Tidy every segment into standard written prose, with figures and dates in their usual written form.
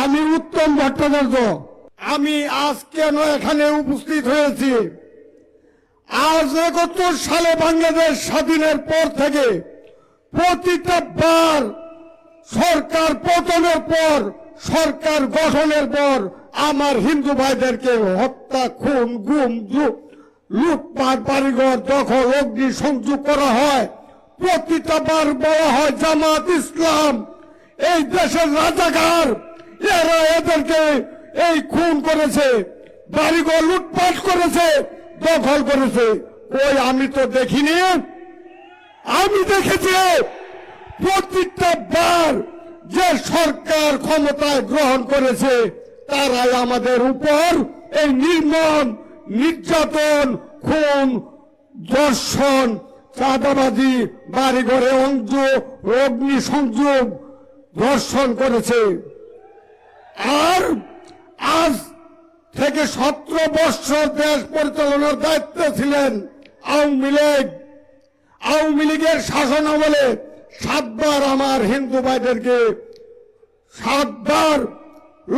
আমি উত্তম ভট্টাচার্য। আমি আজ কেন এখানে উপস্থিত হয়েছি? আজ ৭১ সালে বাংলাদেশ স্বাধীনের পর থেকে প্রতিটা বার সরকার পতনের পর, সরকার গঠনের পর আমার হিন্দু ভাইদেরকে হত্যা, খুন, গুম, লুটপাট, বাড়িঘর দখল, অগ্নি সংযোগ করা হয়। প্রতিটা বার বলা হয় জামাত ইসলাম এই দেশের রাজাকার, এরা এদেরকে এই খুন করেছে, বাড়িঘর লুটপাট করেছে, দখল করেছে। ওই আমি তো দেখিনি। আমি দেখেছি প্রতিটা বার যে সরকার ক্ষমতায় গ্রহণ করেছে তারাই আমাদের উপর এই নির্মম নির্যাতন, খুন, ধর্ষণ, চাঁদাবাজি, বাড়িঘরে অগ্নি সংযোগ, ধর্ষণ করেছে। আর আজ থেকে 17 বছর দেশ পরিচালনার দায়িত্বে ছিলেন আওয়ামী লীগ। আওয়ামী লীগের শাসন আমলে 7 বার আমার হিন্দু ভাইদেরকে, 7 বার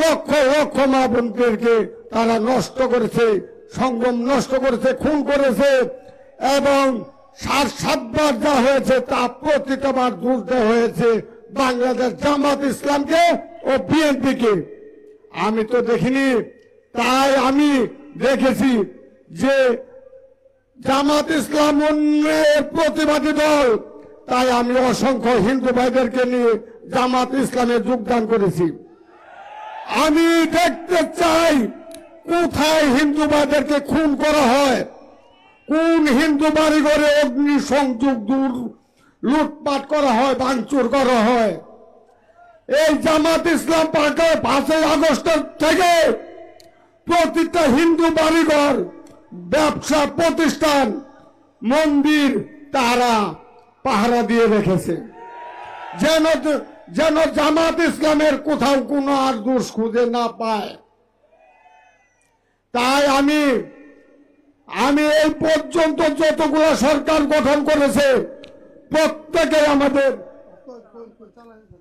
লক্ষ লক্ষ মা বোনদেরকে তারা নষ্ট করেছে, সংগম নষ্ট করেছে, খুন করেছে। এবং 7 বার যা হয়েছে তা প্রতিটা বার দোষ দেওয়া হয়েছে বাংলাদেশ জামাত ইসলামকে ও বিএনপিকে। আমি তো দেখিনি, তাই আমি দেখেছি যে জামাত ইসলাম অন্যের প্রতিবাদী দল, তাই আমি অসংখ্য হিন্দু ভাইদেরকে নিয়ে জামাত ইসলামে যোগদান করেছি। আমি দেখতে চাই কোথায় হিন্দু ভাইদেরকে খুন করা হয়, কোন হিন্দু বাড়িঘরে অগ্নি সংযোগ, লুটপাট করা হয়, ভাঙচুর করা হয়। এই জামাত ইসলাম পার্টি 5 আগস্ট থেকে প্রতিটা হিন্দু বাড়িঘর, ব্যবসা প্রতিষ্ঠান, মন্দির তারা পাহারা দিয়ে রেখেছে, যেন জামাত ইসলামের কোথাও কোনো আর দোষ খুঁজে না পায়। তাই আমি এই পর্যন্ত যতগুলো সরকার গঠন করেছে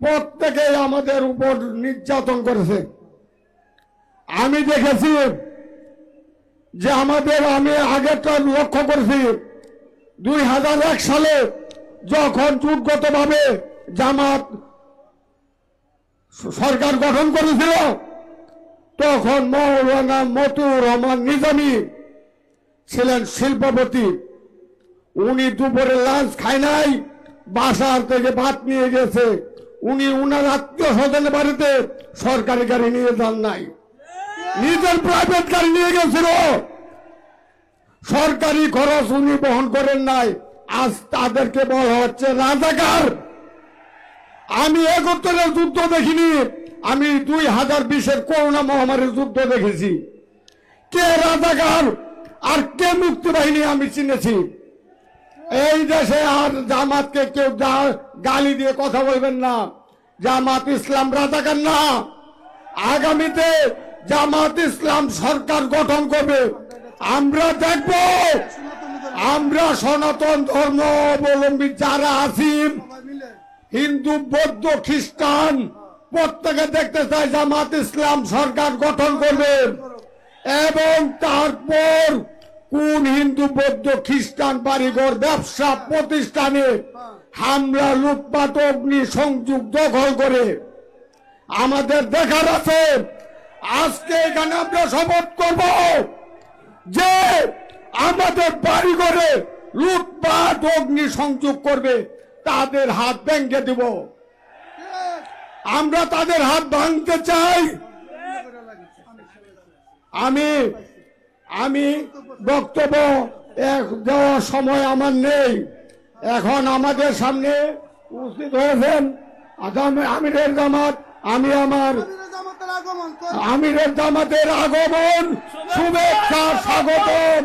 প্রত্যেকেই আমাদের উপর নির্যাতন করেছে। আমি দেখেছি যে আমি আগেরটা লক্ষ্য করেছি 2001 সালে যখন জোটগতভাবে জামাত সরকার গঠন করেছিল, তখন মৌলানা মতিউর রহমান নিজামী ছিলেন শিল্পপতি। উনি দুপুরে লাঞ্চ খায় নাই, বাসার থেকে ভাত নিয়ে গেছে। উনি উনার আত্মীয় স্বজনের বাড়িতে সরকারি গাড়ি নিয়ে যান নাই, নিজের প্রাইভেট গাড়ি নিয়ে গেছিল। সরকারি খরচ উনি বহন করেন নাই। আজ তাদেরকে বলা হচ্ছে রাজাকার। আমি 71-এর যুদ্ধ দেখিনি, আমি 2020-এর করোনা মহামারীর যুদ্ধ দেখেছি। কে রাজাকার আর কে মুক্তি বাহিনী আমি চিনেছি। এই দেশে আর জামাতকে কেউ গালি দিয়ে কথা বলবেন না। জামাত ইসলাম রাজাকার না। আগামীতে জামাত ইসলাম সরকার গঠন করবে, আমরা দেখব। আমরা সনাতন ধর্ম অবলম্বী যারা আছি, হিন্দু, বৌদ্ধ, খ্রিস্টান, প্রত্যেকে দেখতে চাই জামাত ইসলাম সরকার গঠন করবে। এবং তারপর কোন হিন্দু, বৌদ্ধ, খ্রিস্টান বাড়িঘর, ব্যবসা প্রতিষ্ঠানে হামলা, লুটপাট, অগ্নি সংযোগ, দখল করে আমাদের দেখার আছে। আজকে এখানে আমরা শপথ করব যে আমাদের বাড়িঘরে লুটপাট, অগ্নি সংযোগ করবে তাদের হাত ভেঙে দিব। আমরা তাদের হাত ভাঙতে চাই। আমি বক্তব্য দেওয়ার সময় আমার নেই। এখন আমাদের সামনে উপস্থিত হয়েছেন আমিরের জামাত। আমি আমার আমিরের জামাতের আগমন, শুভেচ্ছা, স্বাগতম।